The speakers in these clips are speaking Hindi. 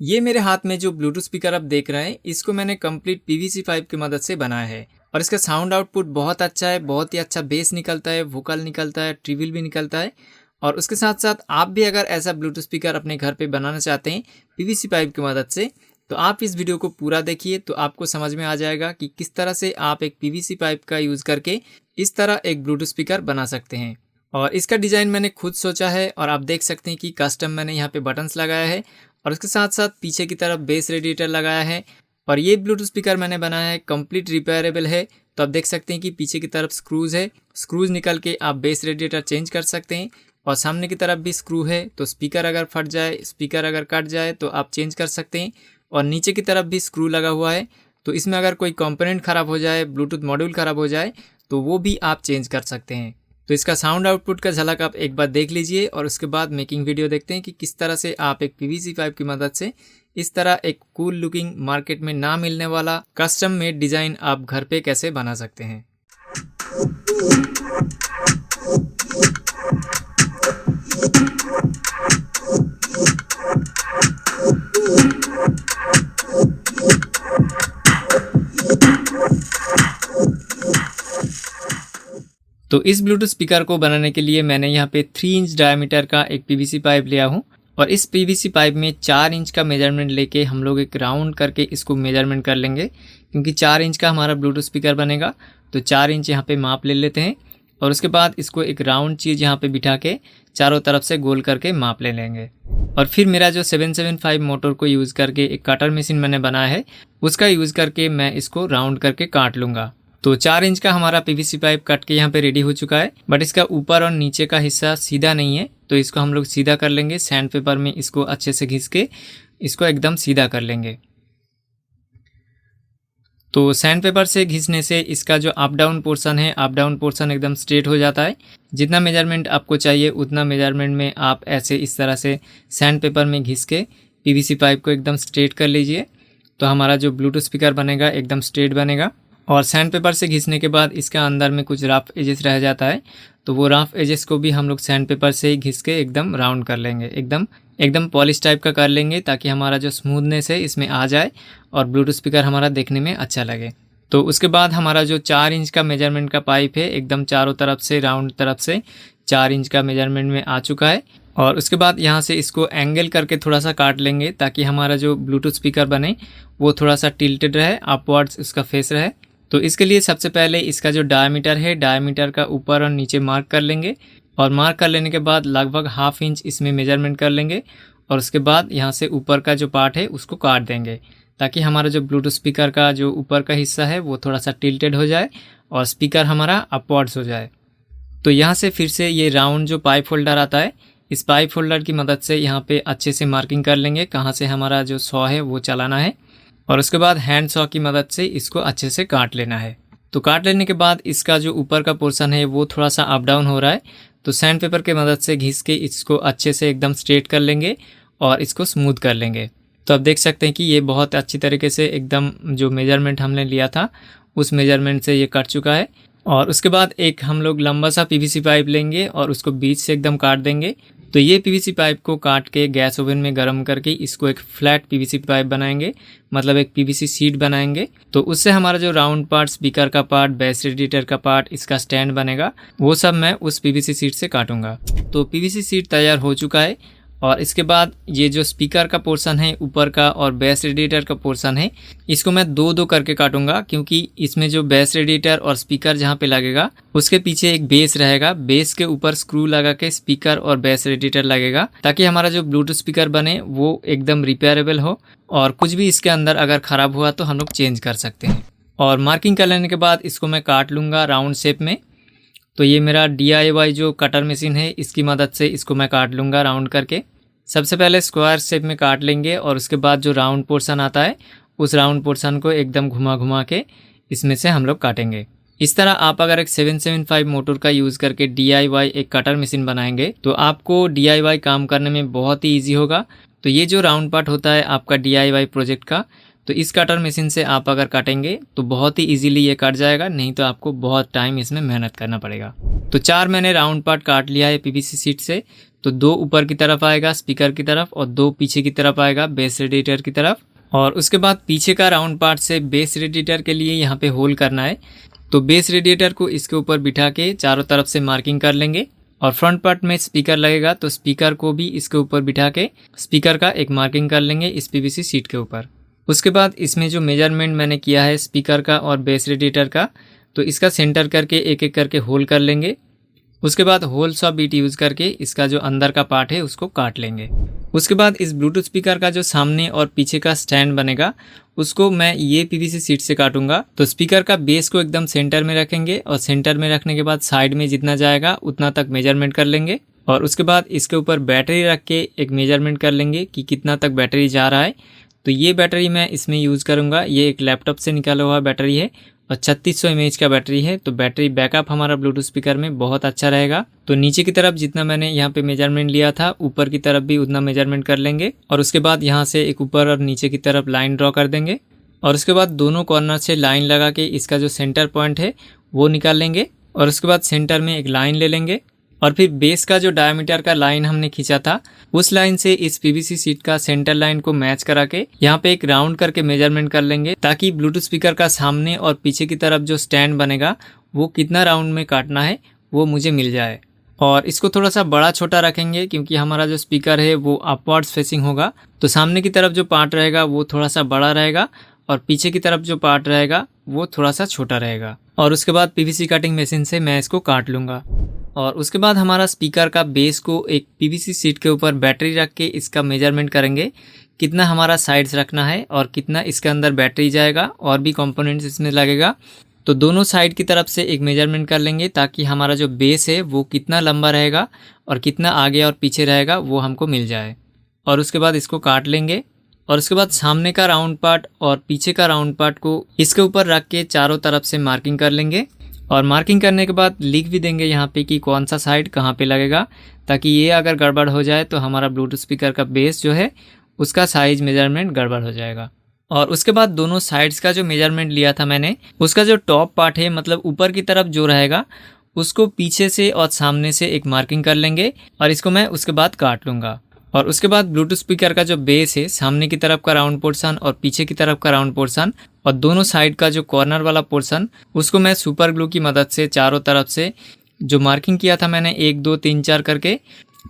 ये मेरे हाथ में जो ब्लूटूथ स्पीकर आप देख रहे हैं, इसको मैंने कंप्लीट पीवीसी पाइप की मदद से बनाया है। और इसका साउंड आउटपुट बहुत अच्छा है, बहुत ही अच्छा बेस निकलता है, वोकल निकलता है, ट्रिबल भी निकलता है। और उसके साथ साथ आप भी अगर ऐसा ब्लूटूथ स्पीकर अपने घर पे बनाना चाहते हैं पीवीसी पाइप की मदद से, तो आप इस वीडियो को पूरा देखिए, तो आपको समझ में आ जाएगा कि किस तरह से आप एक पीवीसी पाइप का यूज़ करके इस तरह एक ब्लूटूथ स्पीकर बना सकते हैं। और इसका डिज़ाइन मैंने खुद सोचा है, और आप देख सकते हैं कि कस्टम मैंने यहाँ पे बटन्स लगाया है, और उसके साथ साथ पीछे की तरफ बेस रेडिएटर लगाया है। और ये ब्लूटूथ स्पीकर मैंने बनाया है, कंप्लीट रिपेयरेबल है। तो आप देख सकते हैं कि पीछे की तरफ स्क्रूज है, स्क्रूज निकल के आप बेस रेडिएटर चेंज कर सकते हैं। और सामने की तरफ भी स्क्रू है, तो स्पीकर अगर फट जाए, स्पीकर अगर कट जाए तो आप चेंज कर सकते हैं। और नीचे की तरफ भी स्क्रू लगा हुआ है, तो इसमें अगर कोई कंपोनेंट ख़राब हो जाए, ब्लूटूथ मॉड्यूल ख़राब हो जाए, तो वो भी आप चेंज कर सकते हैं। तो इसका साउंड आउटपुट का झलक आप एक बार देख लीजिए, और उसके बाद मेकिंग वीडियो देखते हैं कि किस तरह से आप एक पीवीसी पाइप की मदद से इस तरह एक कूल लुकिंग, मार्केट में ना मिलने वाला कस्टम मेड डिज़ाइन आप घर पे कैसे बना सकते हैं। तो इस ब्लूटूथ स्पीकर को बनाने के लिए मैंने यहाँ पे 3 इंच डायमीटर का एक पीवीसी पाइप लिया हूँ, और इस पीवीसी पाइप में 4 इंच का मेजरमेंट लेके हम लोग एक राउंड करके इसको मेजरमेंट कर लेंगे। क्योंकि 4 इंच का हमारा ब्लूटूथ स्पीकर बनेगा, तो 4 इंच यहाँ पे माप ले लेते हैं। और उसके बाद इसको एक राउंड चीज़ यहाँ पे बिठा के चारों तरफ से गोल करके माप ले लेंगे। और फिर मेरा जो 775 मोटर को यूज़ करके एक कटर मशीन मैंने बनाया है, उसका यूज़ करके मैं इसको राउंड करके काट लूँगा। तो 4 इंच का हमारा पीवीसी पाइप कट के यहाँ पे रेडी हो चुका है, बट इसका ऊपर और नीचे का हिस्सा सीधा नहीं है, तो इसको हम लोग सीधा कर लेंगे। सैंड पेपर में इसको अच्छे से घिस के इसको एकदम सीधा कर लेंगे। तो सैंड पेपर से घिसने से इसका जो अप डाउन पोर्शन है, अप डाउन पोर्शन एकदम स्ट्रेट हो जाता है। जितना मेजरमेंट आपको चाहिए उतना मेजरमेंट में आप ऐसे इस तरह से सैंड पेपर में घिस के पीवीसी पाइप को एकदम स्ट्रेट कर लीजिए, तो हमारा जो ब्लूटूथ स्पीकर बनेगा एकदम स्ट्रेट बनेगा। और सैंड पेपर से घिसने के बाद इसका अंदर में कुछ रफ एजेस रह जाता है, तो वो रफ एजेस को भी हम लोग सैंड पेपर से ही घिस के एकदम राउंड कर लेंगे, एकदम पॉलिश टाइप का कर लेंगे, ताकि हमारा जो स्मूथनेस है इसमें आ जाए और ब्लूटूथ स्पीकर हमारा देखने में अच्छा लगे। तो उसके बाद हमारा जो 4 इंच का मेजरमेंट का पाइप है, एकदम चारों तरफ से राउंड तरफ से 4 इंच का मेजरमेंट में आ चुका है। और उसके बाद यहाँ से इसको एंगल करके थोड़ा सा काट लेंगे, ताकि हमारा जो ब्लूटूथ स्पीकर बने वो थोड़ा सा टिल्टेड रहे, अपवर्ड्स उसका फेस रहे। तो इसके लिए सबसे पहले इसका जो डायमीटर है, डायमीटर का ऊपर और नीचे मार्क कर लेंगे। और मार्क कर लेने के बाद लगभग ½ इंच इसमें मेजरमेंट कर लेंगे, और उसके बाद यहाँ से ऊपर का जो पार्ट है उसको काट देंगे, ताकि हमारा जो ब्लूटूथ स्पीकर का जो ऊपर का हिस्सा है वो थोड़ा सा टिल्टेड हो जाए और स्पीकर हमारा अपवर्ड्स हो जाए। तो यहाँ से फिर से ये राउंड जो पाइप होल्डर आता है, इस पाइप होल्डर की मदद से यहाँ पे अच्छे से मार्किंग कर लेंगे कहाँ से हमारा जो सॉ है वो चलाना है। और उसके बाद हैंड सॉ की मदद से इसको अच्छे से काट लेना है। तो काट लेने के बाद इसका जो ऊपर का पोर्शन है वो थोड़ा सा अप डाउन हो रहा है, तो सैंड पेपर के मदद से घिस के इसको अच्छे से एकदम स्ट्रेट कर लेंगे और इसको स्मूथ कर लेंगे। तो आप देख सकते हैं कि ये बहुत अच्छी तरीके से एकदम जो मेजरमेंट हमने लिया था उस मेजरमेंट से ये कट चुका है। और उसके बाद एक हम लोग लंबा सा पीवीसी पाइप लेंगे और उसको बीच से एकदम काट देंगे। तो ये पीवीसी पाइप को काट के गैस ओवन में गर्म करके इसको एक फ्लैट पीवीसी पाइप बनाएंगे, मतलब एक पीवीसी शीट बनाएंगे। तो उससे हमारा जो राउंड पार्ट, स्पीकर का पार्ट, बेस रेडिएटर का पार्ट, इसका स्टैंड बनेगा, वो सब मैं उस पीवीसी शीट से काटूंगा। तो पीवीसी शीट तैयार हो चुका है। और इसके बाद ये जो स्पीकर का पोर्शन है ऊपर का और बेस रेडिएटर का पोर्शन है, इसको मैं 2-2 करके काटूंगा, क्योंकि इसमें जो बेस रेडिएटर और स्पीकर जहाँ पे लगेगा उसके पीछे एक बेस रहेगा, बेस के ऊपर स्क्रू लगा के स्पीकर और बेस रेडिएटर लगेगा, ताकि हमारा जो ब्लूटूथ स्पीकर बने वो एकदम रिपेयरेबल हो, और कुछ भी इसके अंदर अगर ख़राब हुआ तो हम लोग चेंज कर सकते हैं। और मार्किंग कर लेने के बाद इसको मैं काट लूँगा राउंड शेप में। तो ये मेरा DIY जो कटर मशीन है इसकी मदद से इसको मैं काट लूँगा राउंड करके। सबसे पहले स्क्वायर शेप में काट लेंगे, और उसके बाद जो राउंड पोर्शन आता है उस राउंड पोर्शन को एकदम घुमा घुमा के इसमें से हम लोग काटेंगे। इस तरह आप अगर एक 775 मोटर का यूज़ करके DIY एक कटर मशीन बनाएंगे तो आपको DIY काम करने में बहुत ही ईजी होगा। तो ये जो राउंड पार्ट होता है आपका DIY प्रोजेक्ट का, तो इस कटर मशीन से आप अगर काटेंगे तो बहुत ही इजीली ये कट जाएगा, नहीं तो आपको बहुत टाइम इसमें मेहनत करना पड़ेगा। तो 4 मैंने राउंड पार्ट काट लिया है पीवीसी शीट से। तो 2 ऊपर की तरफ आएगा स्पीकर की तरफ और 2 पीछे की तरफ आएगा बेस रेडिएटर की तरफ। और उसके बाद पीछे का राउंड पार्ट से बेस रेडिएटर के लिए यहाँ पे होल करना है। तो बेस रेडिएटर को इसके ऊपर बिठा के चारों तरफ से मार्किंग कर लेंगे। और फ्रंट पार्ट में स्पीकर लगेगा तो स्पीकर को भी इसके ऊपर बिठा के स्पीकर का एक मार्किंग कर लेंगे इस पीवीसी शीट के ऊपर। उसके बाद इसमें जो मेजरमेंट मैंने किया है स्पीकर का और बेस रेडिएटर का, तो इसका सेंटर करके एक एक करके होल कर लेंगे। उसके बाद होल सॉ बीट यूज़ करके इसका जो अंदर का पार्ट है उसको काट लेंगे। उसके बाद इस ब्लूटूथ स्पीकर का जो सामने और पीछे का स्टैंड बनेगा उसको मैं ये पीवीसी शीट से काटूंगा। तो स्पीकर का बेस को एकदम सेंटर में रखेंगे और सेंटर में रखने के बाद साइड में जितना जाएगा उतना तक मेजरमेंट कर लेंगे। और उसके बाद इसके ऊपर बैटरी रख के एक मेजरमेंट कर लेंगे कि कितना तक बैटरी जा रहा है। तो ये बैटरी मैं इसमें यूज़ करूँगा, ये एक लैपटॉप से निकाला हुआ बैटरी है और 3600 mAh का बैटरी है। तो बैटरी बैकअप हमारा ब्लूटूथ स्पीकर में बहुत अच्छा रहेगा। तो नीचे की तरफ जितना मैंने यहाँ पे मेजरमेंट लिया था ऊपर की तरफ भी उतना मेजरमेंट कर लेंगे। और उसके बाद यहाँ से एक ऊपर और नीचे की तरफ लाइन ड्रॉ कर देंगे। और उसके बाद दोनों कॉर्नर से लाइन लगा के इसका जो सेंटर पॉइंट है वो निकाल लेंगे। और उसके बाद सेंटर में एक लाइन ले लेंगे और फिर बेस का जो डायमीटर का लाइन हमने खींचा था उस लाइन से इस पीवीसी शीट का सेंटर लाइन को मैच करा के यहाँ पे एक राउंड करके मेजरमेंट कर लेंगे, ताकि ब्लूटूथ स्पीकर का सामने और पीछे की तरफ जो स्टैंड बनेगा वो कितना राउंड में काटना है वो मुझे मिल जाए। और इसको थोड़ा सा बड़ा छोटा रखेंगे क्योंकि हमारा जो स्पीकर है वो अपवर्ड्स फेसिंग होगा। तो सामने की तरफ जो पार्ट रहेगा वो थोड़ा सा बड़ा रहेगा और पीछे की तरफ जो पार्ट रहेगा वो थोड़ा सा छोटा रहेगा। और उसके बाद पीवीसी कटिंग मशीन से मैं इसको काट लूँगा। और उसके बाद हमारा स्पीकर का बेस को एक पीवीसी शीट के ऊपर बैटरी रख के इसका मेजरमेंट करेंगे, कितना हमारा साइड्स रखना है और कितना इसके अंदर बैटरी जाएगा और भी कंपोनेंट्स इसमें लगेगा। तो दोनों साइड की तरफ से एक मेजरमेंट कर लेंगे ताकि हमारा जो बेस है वो कितना लंबा रहेगा और कितना आगे और पीछे रहेगा वो हमको मिल जाए। और उसके बाद इसको काट लेंगे। और उसके बाद सामने का राउंड पार्ट और पीछे का राउंड पार्ट को इसके ऊपर रख के चारों तरफ से मार्किंग कर लेंगे। और मार्किंग करने के बाद लिख भी देंगे यहाँ पे कि कौन सा साइड कहाँ पे लगेगा, ताकि ये अगर गड़बड़ हो जाए तो हमारा ब्लूटूथ स्पीकर का बेस जो है उसका साइज मेजरमेंट गड़बड़ हो जाएगा। और उसके बाद दोनों साइड्स का जो मेजरमेंट लिया था मैंने उसका जो टॉप पार्ट है मतलब ऊपर की तरफ जो रहेगा उसको पीछे से और सामने से एक मार्किंग कर लेंगे और इसको मैं उसके बाद काट लूँगा। और उसके बाद ब्लूटूथ स्पीकर का जो बेस है सामने की तरफ का राउंड पोर्शन और पीछे की तरफ का राउंड पोर्शन और दोनों साइड का जो कॉर्नर वाला पोर्शन उसको मैं सुपर ग्लू की मदद से चारों तरफ से जो मार्किंग किया था मैंने 1 2 3 4 करके,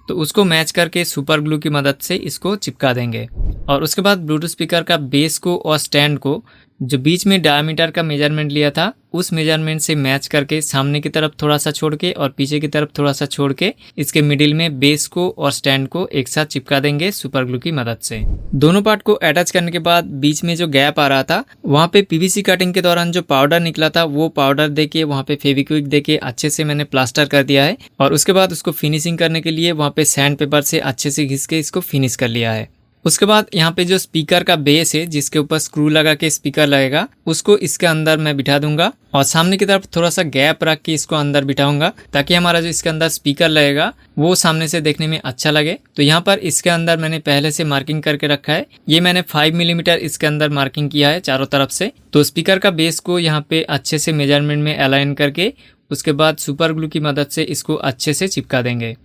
तो उसको मैच करके सुपर ग्लू की मदद से इसको चिपका देंगे। और उसके बाद ब्लूटूथ स्पीकर का बेस को और स्टैंड को जो बीच में डायमीटर का मेजरमेंट लिया था उस मेजरमेंट से मैच करके सामने की तरफ थोड़ा सा छोड़ के और पीछे की तरफ थोड़ा सा छोड़ के इसके मिडिल में बेस को और स्टैंड को एक साथ चिपका देंगे सुपर ग्लू की मदद से। दोनों पार्ट को अटैच करने के बाद बीच में जो गैप आ रहा था वहाँ पे पीवीसी कटिंग के दौरान जो पाउडर निकला था वो पाउडर देके वहाँ पे फेविक्विक देके अच्छे से मैंने प्लास्टर कर दिया है। और उसके बाद उसको फिनिशिंग करने के लिए वहाँ पे सैंड पेपर से अच्छे से घिस के इसको फिनिश कर लिया है। उसके बाद यहाँ पे जो स्पीकर का बेस है जिसके ऊपर स्क्रू लगा के स्पीकर लगेगा उसको इसके अंदर मैं बिठा दूंगा और सामने की तरफ थोड़ा सा गैप रख के इसको अंदर बिठाऊंगा ताकि हमारा जो इसके अंदर स्पीकर लगेगा वो सामने से देखने में अच्छा लगे। तो यहाँ पर इसके अंदर मैंने पहले से मार्किंग करके रखा है, ये मैंने 5 मिलीमीटर इसके अंदर मार्किंग किया है चारों तरफ से। तो स्पीकर का बेस को यहाँ पे अच्छे से मेजरमेंट में अलाइन करके उसके बाद सुपर ग्लू की मदद से इसको अच्छे से चिपका देंगे।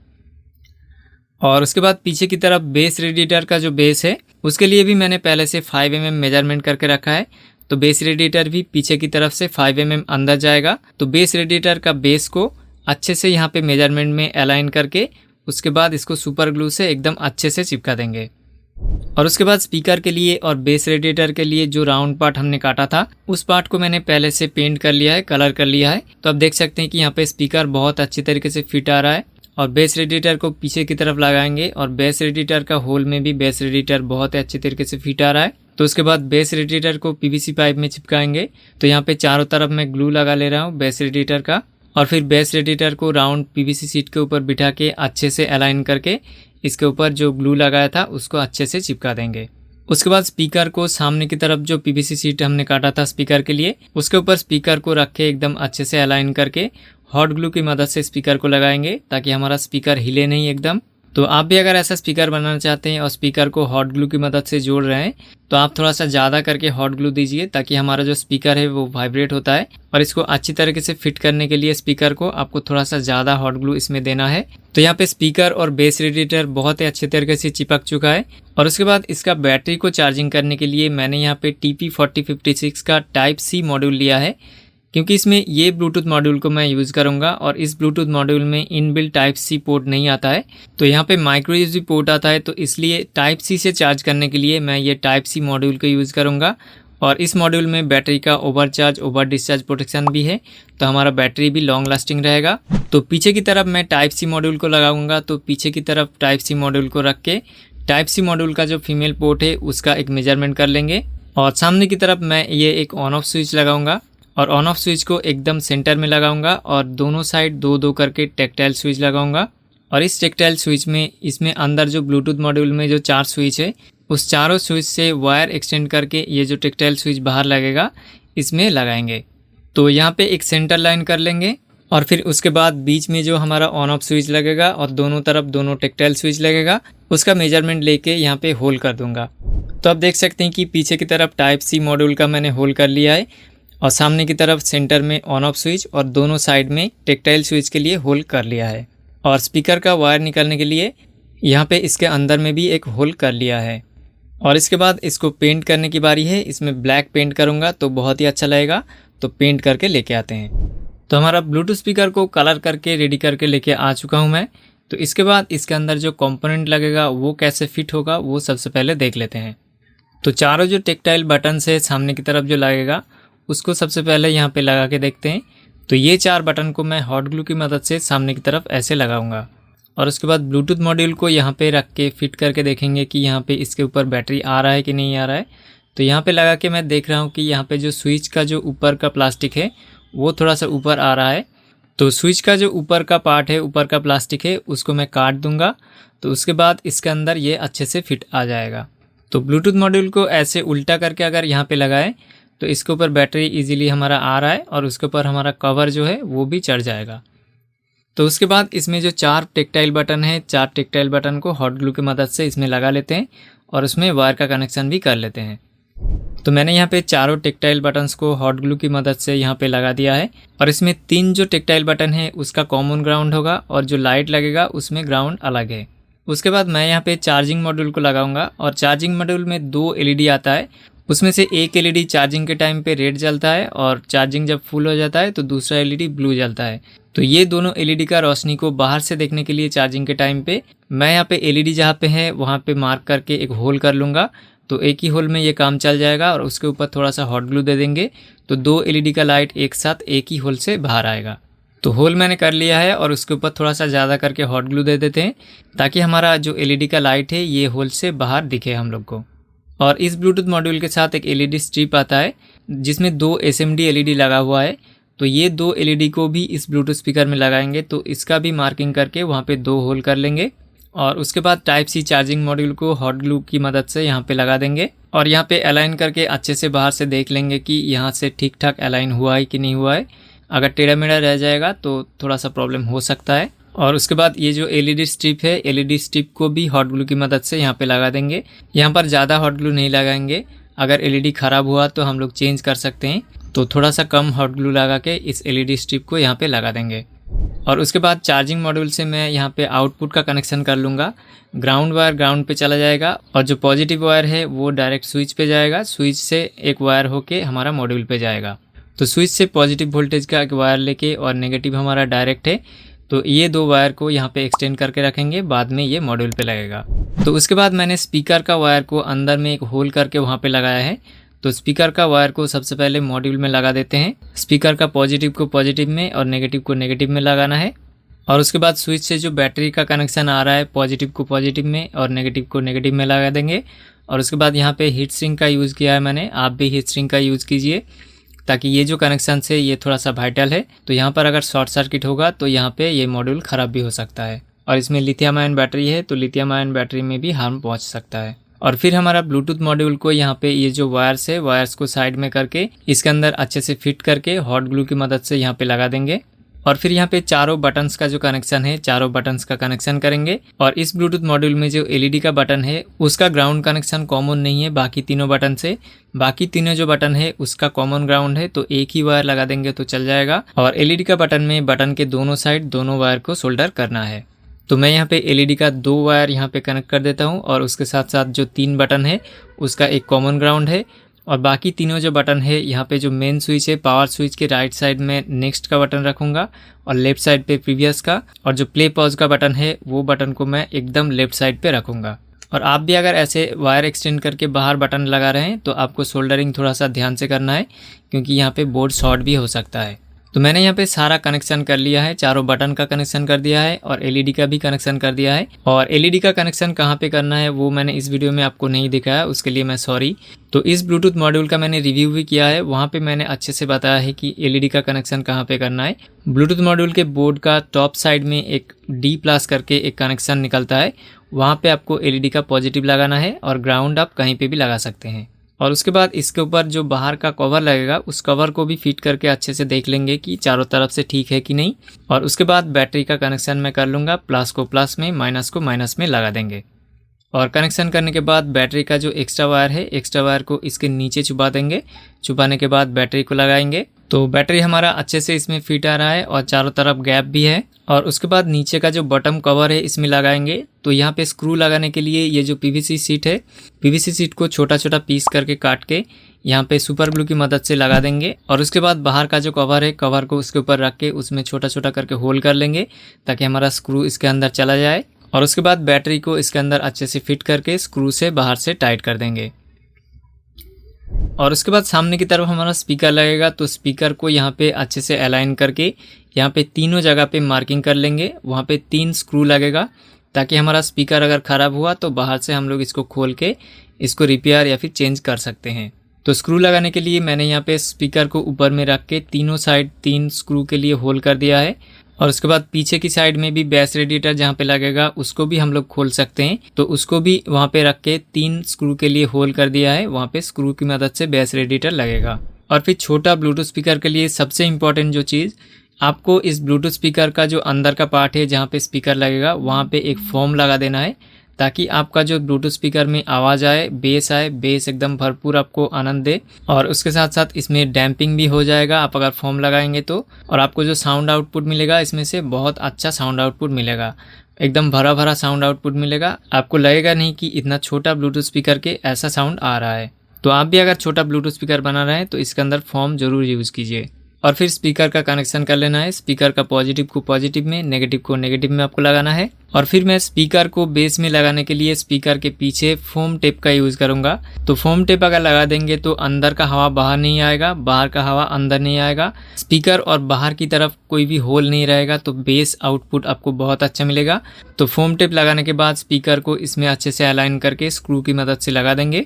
और उसके बाद पीछे की तरफ बेस रेडिएटर का जो बेस है उसके लिए भी मैंने पहले से 5 mm मेजरमेंट करके रखा है। तो बेस रेडिएटर भी पीछे की तरफ से 5 mm अंदर जाएगा। तो बेस रेडिएटर का बेस को अच्छे से यहाँ पे मेजरमेंट में अलाइन करके उसके बाद इसको सुपर ग्लू से एकदम अच्छे से चिपका देंगे। और उसके बाद स्पीकर के लिए और बेस रेडिएटर के लिए जो राउंड पार्ट हमने काटा था उस पार्ट को मैंने पहले से पेंट कर लिया है, कलर कर लिया है। तो आप देख सकते हैं कि यहाँ पे स्पीकर बहुत अच्छी तरीके से फिट आ रहा है। और बेस रेडिएटर को पीछे की तरफ लगाएंगे और बेस रेडिएटर का होल में भी बेस रेडिएटर बहुत अच्छी तरीके से फिट आ रहा है। तो उसके बाद बेस रेडिएटर को पीवीसी पाइप में चिपकाएंगे। तो यहाँ पे चारों तरफ मैं ग्लू लगा ले रहा हूँ बेस रेडिएटर का और फिर बेस रेडिएटर को राउंड पीवीसी शीट के ऊपर बिठा के अच्छे से अलाइन करके इसके ऊपर जो ग्लू लगाया था उसको अच्छे से चिपका देंगे। उसके बाद स्पीकर को सामने की तरफ जो पीवीसी शीट हमने काटा था स्पीकर के लिए उसके ऊपर स्पीकर को रख के एकदम अच्छे से अलाइन करके हॉट ग्लू की मदद से स्पीकर को लगाएंगे ताकि हमारा स्पीकर हिले नहीं एकदम। तो आप भी अगर ऐसा स्पीकर बनाना चाहते हैं और स्पीकर को हॉट ग्लू की मदद से जोड़ रहे हैं तो आप थोड़ा सा ज़्यादा करके हॉट ग्लू दीजिए, ताकि हमारा जो स्पीकर है वो वाइब्रेट होता है। और इसको अच्छी तरीके से फिट करने के लिए स्पीकर को आपको थोड़ा सा ज़्यादा हॉट ग्लू इसमें देना है। तो यहाँ पे स्पीकर और बेस रेडिएटर बहुत ही अच्छे तरीके से चिपक चुका है। और उसके बाद इसका बैटरी को चार्जिंग करने के लिए मैंने यहाँ पे TP4056 का टाइप सी मॉड्यूल लिया है, क्योंकि इसमें ये ब्लूटूथ मॉड्यूल को मैं यूज़ करूँगा और इस ब्लूटूथ मॉड्यूल में इनबिल्ट टाइप सी पोर्ट नहीं आता है। तो यहाँ पे माइक्रो यूएसबी पोर्ट आता है, तो इसलिए टाइप सी से चार्ज करने के लिए मैं ये टाइप सी मॉड्यूल को यूज़ करूँगा। और इस मॉड्यूल में बैटरी का ओवरचार्ज ओवर डिस्चार्ज प्रोटेक्शन भी है, तो हमारा बैटरी भी लॉन्ग लास्टिंग रहेगा। तो पीछे की तरफ मैं टाइप सी मॉड्यूल को लगाऊंगा, तो पीछे की तरफ टाइप सी मॉड्यूल को रख के टाइप सी मॉड्यूल का जो फीमेल पोर्ट है उसका एक मेजरमेंट कर लेंगे। और सामने की तरफ मैं ये एक ऑन ऑफ स्विच लगाऊंगा और ऑन ऑफ स्विच को एकदम सेंटर में लगाऊंगा और दोनों साइड दो दो करके टेक्टाइल स्विच लगाऊंगा। और इस टेक्टाइल स्विच में इसमें अंदर जो ब्लूटूथ मॉड्यूल में जो 4 स्विच है उस चारों स्विच से वायर एक्सटेंड करके ये जो टेक्टाइल स्विच बाहर लगेगा इसमें लगाएंगे। तो यहाँ पे एक सेंटर लाइन कर लेंगे और फिर उसके बाद बीच में जो हमारा ऑन ऑफ स्विच लगेगा और दोनों तरफ दोनों टेक्टाइल स्विच लगेगा उसका मेजरमेंट लेके यहाँ पे होल कर दूंगा। तो आप देख सकते हैं कि पीछे की तरफ टाइप सी मॉड्यूल का मैंने होल कर लिया है और सामने की तरफ सेंटर में ऑन ऑफ स्विच और दोनों साइड में टेक्टाइल स्विच के लिए होल कर लिया है। और स्पीकर का वायर निकालने के लिए यहाँ पे इसके अंदर में भी एक होल कर लिया है। और इसके बाद इसको पेंट करने की बारी है। इसमें ब्लैक पेंट करूँगा तो बहुत ही अच्छा लगेगा, तो पेंट करके लेके आते हैं। तो हमारा ब्लूटूथ स्पीकर को कलर करके रेडी करके लेके आ चुका हूँ मैं। तो इसके बाद इसके अंदर जो कंपोनेंट लगेगा वो कैसे फिट होगा वो सबसे पहले देख लेते हैं। तो चारों जो टेक्टाइल बटन है सामने की तरफ जो लगेगा उसको सबसे पहले यहाँ पे लगा के देखते हैं। तो ये 4 बटन को मैं हॉट ग्लू की मदद से सामने की तरफ ऐसे लगाऊंगा और उसके बाद ब्लूटूथ मॉड्यूल को यहाँ पे रख के फिट करके देखेंगे कि यहाँ पे इसके ऊपर बैटरी आ रहा है कि नहीं आ रहा है। तो यहाँ पे लगा के मैं देख रहा हूँ कि यहाँ पे जो स्विच का जो ऊपर का प्लास्टिक है वो थोड़ा सा ऊपर आ रहा है। तो स्विच का जो ऊपर का पार्ट है, ऊपर का प्लास्टिक है, उसको मैं काट दूंगा। तो उसके बाद इसके अंदर ये अच्छे से फिट आ जाएगा। तो ब्लूटूथ मॉड्यूल को ऐसे उल्टा करके अगर यहाँ पे लगाएं तो इसके ऊपर बैटरी इजीली हमारा आ रहा है और उसके ऊपर हमारा कवर जो है वो भी चढ़ जाएगा। तो उसके बाद इसमें जो 4 टेक्टाइल बटन है, 4 टेक्टाइल बटन को हॉट ग्लू की मदद से इसमें लगा लेते हैं और उसमें वायर का कनेक्शन भी कर लेते हैं। तो मैंने यहाँ पे चारों टेक्टाइल बटन्स को हॉट ग्लू की मदद से यहाँ पे लगा दिया है। और इसमें 3 जो टेक्टाइल बटन है उसका कॉमन ग्राउंड होगा और जो लाइट लगेगा उसमें ग्राउंड अलग है। उसके बाद मैं यहाँ पे चार्जिंग मॉड्यूल को लगाऊंगा और चार्जिंग मॉड्यूल में 2 LED आता है। उसमें से एक LED चार्जिंग के टाइम पे रेड जलता है और चार्जिंग जब फुल हो जाता है तो दूसरा LED ब्लू जलता है। तो ये दोनों LED का रोशनी को बाहर से देखने के लिए चार्जिंग के टाइम पे मैं यहाँ पे LED जहाँ पे है वहाँ पे मार्क करके एक होल कर लूँगा। तो एक ही होल में ये काम चल जाएगा और उसके ऊपर थोड़ा सा हॉट ग्लू दे देंगे तो 2 LED का लाइट एक साथ एक ही होल से बाहर आएगा। तो होल मैंने कर लिया है और उसके ऊपर थोड़ा सा ज़्यादा करके हॉट ग्लू दे देते हैं ताकि हमारा जो LED का लाइट है ये होल से बाहर दिखे हम लोग को। और इस ब्लूटूथ मॉड्यूल के साथ एक LED स्ट्रिप आता है जिसमें 2 SMD LED लगा हुआ है। तो ये 2 LED को भी इस ब्लूटूथ स्पीकर में लगाएंगे तो इसका भी मार्किंग करके वहाँ पे 2 होल कर लेंगे। और उसके बाद टाइप सी चार्जिंग मॉड्यूल को हॉट ग्लू की मदद से यहाँ पे लगा देंगे और यहाँ पे अलाइन करके अच्छे से बाहर से देख लेंगे कि यहाँ से ठीक ठाक अलाइन हुआ है कि नहीं हुआ है। अगर टेढ़ा मेढ़ा रह जाएगा तो थोड़ा सा प्रॉब्लम हो सकता है। और उसके बाद ये जो LED स्ट्रिप है, LED स्ट्रिप को भी हॉट ग्लू की मदद से यहाँ पे लगा देंगे। यहाँ पर ज़्यादा हॉट ग्लू नहीं लगाएंगे, अगर LED ख़राब हुआ तो हम लोग चेंज कर सकते हैं। तो थोड़ा सा कम हॉट ग्लू लगा के इस LED स्ट्रिप को यहाँ पे लगा देंगे। और उसके बाद चार्जिंग मॉड्यूल से मैं यहाँ पे आउटपुट का कनेक्शन कर लूँगा। ग्राउंड वायर ग्राउंड पे चला जाएगा और जो पॉजिटिव वायर है वो डायरेक्ट स्विच पे जाएगा। स्विच से एक वायर होके हमारा मॉड्यूल पे जाएगा। तो स्विच से पॉजिटिव वोल्टेज का एक वायर लेके और नेगेटिव हमारा डायरेक्ट है। तो ये 2 वायर को यहाँ पे एक्सटेंड करके रखेंगे, बाद में ये मॉड्यूल पे लगेगा। तो उसके बाद मैंने स्पीकर का वायर को अंदर में एक होल करके वहाँ पे लगाया है। तो स्पीकर का वायर को सबसे पहले मॉड्यूल में लगा देते हैं। स्पीकर का पॉजिटिव को पॉजिटिव में और नेगेटिव को नेगेटिव में लगाना है। और उसके बाद स्विच से जो बैटरी का कनेक्शन आ रहा है पॉजिटिव को पॉजिटिव में और नेगेटिव को नेगेटिव में लगा देंगे। और उसके बाद यहाँ पे हीट सिंक का यूज़ किया है मैंने, आप भी हीट सिंक का यूज़ कीजिए ताकि ये जो कनेक्शन है ये थोड़ा सा वाइटल है। तो यहाँ पर अगर शॉर्ट सर्किट होगा तो यहाँ पे ये मॉड्यूल ख़राब भी हो सकता है। और इसमें लिथियम आयन बैटरी है तो लिथियम आयन बैटरी में भी हार्म पहुँच सकता है। और फिर हमारा ब्लूटूथ मॉड्यूल को यहाँ पे ये जो वायर्स है वायर्स को साइड में करके इसके अंदर अच्छे से फिट करके हॉट ग्लू की मदद से यहाँ पे लगा देंगे। और फिर यहाँ पे चारों बटन्स का जो कनेक्शन है, चारों बटन्स का कनेक्शन करेंगे। और इस ब्लूटूथ मॉड्यूल में जो एलईडी का बटन है उसका ग्राउंड कनेक्शन कॉमन नहीं है बाकी तीनों बटन से। बाकी तीनों जो बटन है उसका कॉमन ग्राउंड है, तो एक ही वायर लगा देंगे तो चल जाएगा। और एलईडी का बटन में बटन के दोनों साइड दोनों वायर को सोल्डर करना है। तो मैं यहाँ पे एलईडी का 2 वायर यहाँ पे कनेक्ट कर देता हूँ और उसके साथ साथ जो 3 बटन है उसका एक कॉमन ग्राउंड है। और बाकी तीनों जो बटन है यहाँ पे जो मेन स्विच है पावर स्विच के राइट साइड में नेक्स्ट का बटन रखूँगा और लेफ्ट साइड पे प्रीवियस का, और जो प्ले पॉज का बटन है वो बटन को मैं एकदम लेफ्ट साइड पे रखूँगा। और आप भी अगर ऐसे वायर एक्सटेंड करके बाहर बटन लगा रहे हैं तो आपको सोल्डरिंग थोड़ा सा ध्यान से करना है, क्योंकि यहाँ पे बोर्ड शॉर्ट भी हो सकता है। तो मैंने यहाँ पे सारा कनेक्शन कर लिया है, चारों बटन का कनेक्शन कर दिया है और एलईडी का भी कनेक्शन कर दिया है। और एलईडी का कनेक्शन कहाँ पे करना है वो मैंने इस वीडियो में आपको नहीं दिखाया, उसके लिए मैं सॉरी। तो इस ब्लूटूथ मॉड्यूल का मैंने रिव्यू भी किया है, वहाँ पे मैंने अच्छे से बताया है कि एलईडी का कनेक्शन कहाँ पे करना है। ब्लूटूथ मॉड्यूल के बोर्ड का टॉप साइड में एक D+ करके एक कनेक्शन निकलता है, वहाँ पे आपको एलईडी का पॉजिटिव लगाना है और ग्राउंड आप कहीं पे भी लगा सकते हैं। और उसके बाद इसके ऊपर जो बाहर का कवर लगेगा उस कवर को भी फिट करके अच्छे से देख लेंगे कि चारों तरफ से ठीक है कि नहीं। और उसके बाद बैटरी का कनेक्शन मैं कर लूँगा, प्लस को प्लस में, माइनस को माइनस में लगा देंगे। और कनेक्शन करने के बाद बैटरी का जो एक्स्ट्रा वायर है, एक्स्ट्रा वायर को इसके नीचे छुपा देंगे। छुपाने के बाद बैटरी को लगाएंगे तो बैटरी हमारा अच्छे से इसमें फिट आ रहा है और चारों तरफ गैप भी है। और उसके बाद नीचे का जो बॉटम कवर है इसमें लगाएंगे। तो यहाँ पे स्क्रू लगाने के लिए ये जो पीवीसी शीट है, पीवीसी शीट को छोटा छोटा पीस करके काट के यहाँ पे सुपर ग्लू की मदद से लगा देंगे। और उसके बाद बाहर का जो कवर है, कवर को उसके ऊपर रख के उसमें छोटा छोटा करके होल कर लेंगे ताकि हमारा स्क्रू इसके अंदर चला जाए। और उसके बाद बैटरी को इसके अंदर अच्छे से फिट करके स्क्रू से बाहर से टाइट कर देंगे। और उसके बाद सामने की तरफ हमारा स्पीकर लगेगा, तो स्पीकर को यहाँ पे अच्छे से अलाइन करके यहाँ पे तीनों जगह पे मार्किंग कर लेंगे। वहाँ पे 3 स्क्रू लगेगा ताकि हमारा स्पीकर अगर ख़राब हुआ तो बाहर से हम लोग इसको खोल के इसको रिपेयर या फिर चेंज कर सकते हैं। तो स्क्रू लगाने के लिए मैंने यहाँ पे स्पीकर को ऊपर में रख के तीनों साइड 3 स्क्रू के लिए होल कर दिया है। और उसके बाद पीछे की साइड में भी बेस रेडिएटर जहाँ पे लगेगा उसको भी हम लोग खोल सकते हैं, तो उसको भी वहाँ पे रख के 3 स्क्रू के लिए होल कर दिया है। वहाँ पे स्क्रू की मदद से बेस रेडिएटर लगेगा। और फिर छोटा ब्लूटूथ स्पीकर के लिए सबसे इम्पॉर्टेंट जो चीज़, आपको इस ब्लूटूथ स्पीकर का जो अंदर का पार्ट है जहाँ पे स्पीकर लगेगा वहाँ पे एक फोम लगा देना है, ताकि आपका जो ब्लूटूथ स्पीकर में आवाज़ आए, बेस आए, बेस एकदम भरपूर आपको आनंद दे। और उसके साथ साथ इसमें डैम्पिंग भी हो जाएगा आप अगर फोम लगाएंगे तो। और आपको जो साउंड आउटपुट मिलेगा इसमें से बहुत अच्छा साउंड आउटपुट मिलेगा, एकदम भरा भरा साउंड आउटपुट मिलेगा। आपको लगेगा नहीं कि इतना छोटा ब्लूटूथ स्पीकर के ऐसा साउंड आ रहा है। तो आप भी अगर छोटा ब्लूटूथ स्पीकर बना रहे हैं तो इसके अंदर फोम जरूर यूज़ कीजिए। और फिर स्पीकर का कनेक्शन कर लेना है। स्पीकर का पॉजिटिव को पॉजिटिव में, नेगेटिव को नेगेटिव में आपको लगाना है। और फिर मैं स्पीकर को बेस में लगाने के लिए स्पीकर के पीछे फोम टेप का यूज़ करूंगा। तो फोम टेप अगर लगा देंगे तो अंदर का हवा बाहर नहीं आएगा, बाहर का हवा अंदर नहीं आएगा। स्पीकर और बाहर की तरफ कोई भी होल नहीं रहेगा, तो बेस आउटपुट आपको बहुत अच्छा मिलेगा। तो फोम टेप लगाने के बाद स्पीकर को इसमें अच्छे से अलाइन करके स्क्रू की मदद से लगा देंगे।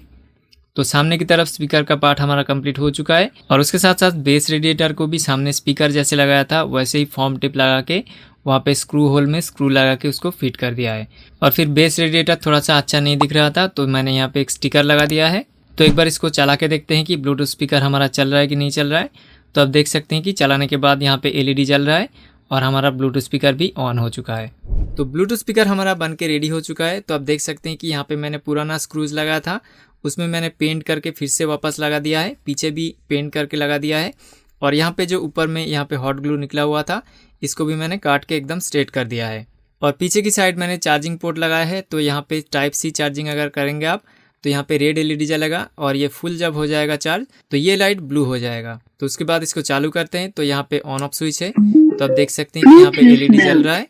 तो सामने की तरफ स्पीकर का पार्ट हमारा कंप्लीट हो चुका है। और उसके साथ साथ बेस रेडिएटर को भी सामने स्पीकर जैसे लगाया था वैसे ही फोम टिप लगा के वहाँ पे स्क्रू होल में स्क्रू लगा के उसको फिट कर दिया है। और फिर बेस रेडिएटर थोड़ा सा अच्छा नहीं दिख रहा था तो मैंने यहाँ पे एक स्टिकर लगा दिया है। तो एक बार इसको चला के देखते हैं कि ब्लूटूथ स्पीकर हमारा चल रहा है कि नहीं चल रहा है। तो आप देख सकते हैं कि चलाने के बाद यहाँ पे एलईडी जल रहा है और हमारा ब्लूटूथ स्पीकर भी ऑन हो चुका है। तो ब्लूटूथ स्पीकर हमारा बन के रेडी हो चुका है। तो आप देख सकते हैं कि यहाँ पे मैंने पुराना स्क्रूज लगाया था उसमें मैंने पेंट करके फिर से वापस लगा दिया है, पीछे भी पेंट करके लगा दिया है। और यहाँ पे जो ऊपर में यहाँ पे हॉट ग्लू निकला हुआ था इसको भी मैंने काट के एकदम स्ट्रेट कर दिया है। और पीछे की साइड मैंने चार्जिंग पोर्ट लगाया है। तो यहाँ पे टाइप सी चार्जिंग अगर करेंगे आप तो यहाँ पे रेड एलईडी जलेगा और ये फुल जब हो जाएगा चार्ज तो ये लाइट ब्लू हो जाएगा। तो उसके बाद इसको चालू करते हैं तो यहाँ पे ऑन ऑफ स्विच है। तो आप देख सकते हैं कि यहाँ पे एलईडी जल रहा है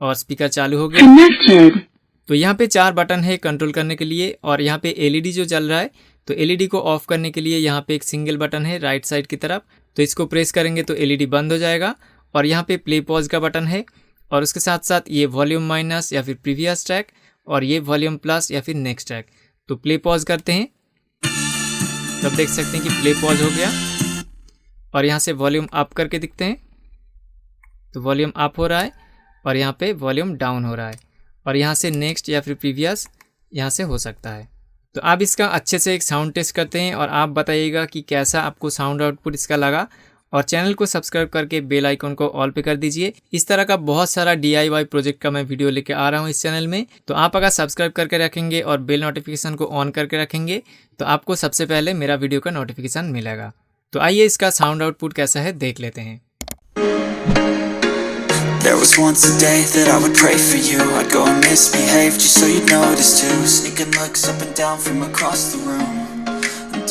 और स्पीकर चालू हो गया। तो यहाँ पे 4 बटन है कंट्रोल करने के लिए। और यहाँ पे एलईडी जो जल रहा है तो एलईडी को ऑफ करने के लिए यहाँ पे एक सिंगल बटन है राइट साइड की तरफ, तो इसको प्रेस करेंगे तो एलईडी बंद हो जाएगा। और यहाँ पे प्ले पॉज का बटन है और उसके साथ साथ ये वॉल्यूम माइनस या फिर प्रीवियस ट्रैक और ये वॉल्यूम प्लस या फिर नेक्स्ट ट्रैक। तो प्ले पॉज करते हैं तो आप देख सकते हैं कि प्ले पॉज हो गया। और यहाँ से वॉल्यूम अप करके दिखते हैं तो वॉल्यूम अप हो रहा है और यहाँ पे वॉल्यूम डाउन हो रहा है। और यहाँ से नेक्स्ट या फिर प्रीवियस यहाँ से हो सकता है। तो आप इसका अच्छे से एक साउंड टेस्ट करते हैं और आप बताइएगा कि कैसा आपको साउंड आउटपुट इसका लगा। और चैनल को सब्सक्राइब करके बेल आइकन को ऑल पे कर दीजिए। इस तरह का बहुत सारा DIY प्रोजेक्ट का मैं वीडियो लेके आ रहा हूँ इस चैनल में। तो आप अगर सब्सक्राइब करके रखेंगे और बेल नोटिफिकेशन को ऑन करके रखेंगे तो आपको सबसे पहले मेरा वीडियो का नोटिफिकेशन मिलेगा। तो आइए इसका साउंड आउटपुट कैसा है देख लेते हैं। There was once a day that I would pray for you. I'd go and misbehave just so you'd notice too. Sneaking looks up and down from across the room.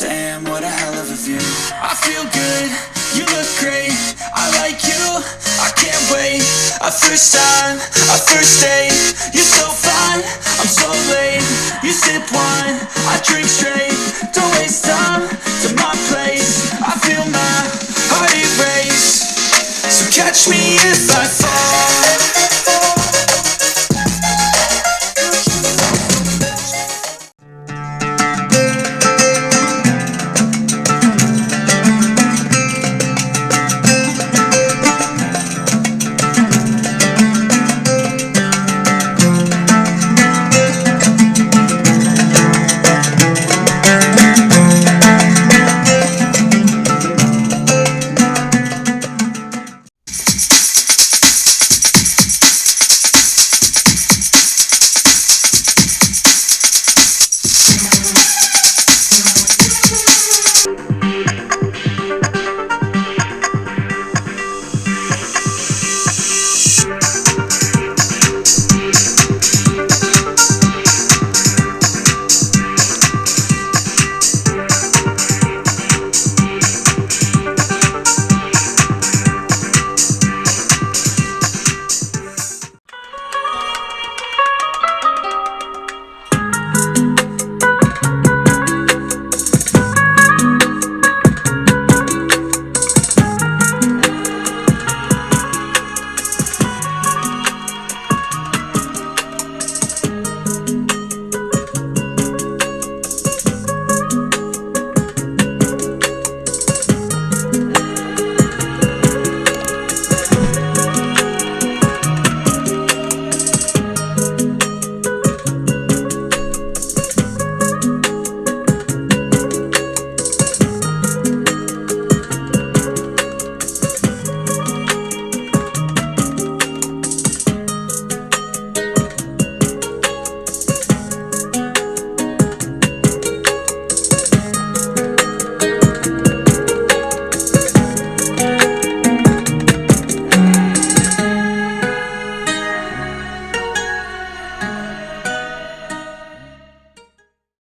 Damn, what a hell of a view. I feel good, you look great. I like you, I can't wait. A first time, a first date. You're so fine, I'm so late. You sip wine, I drink straight. Don't waste time to my place. I feel my heart erase. So catch me if I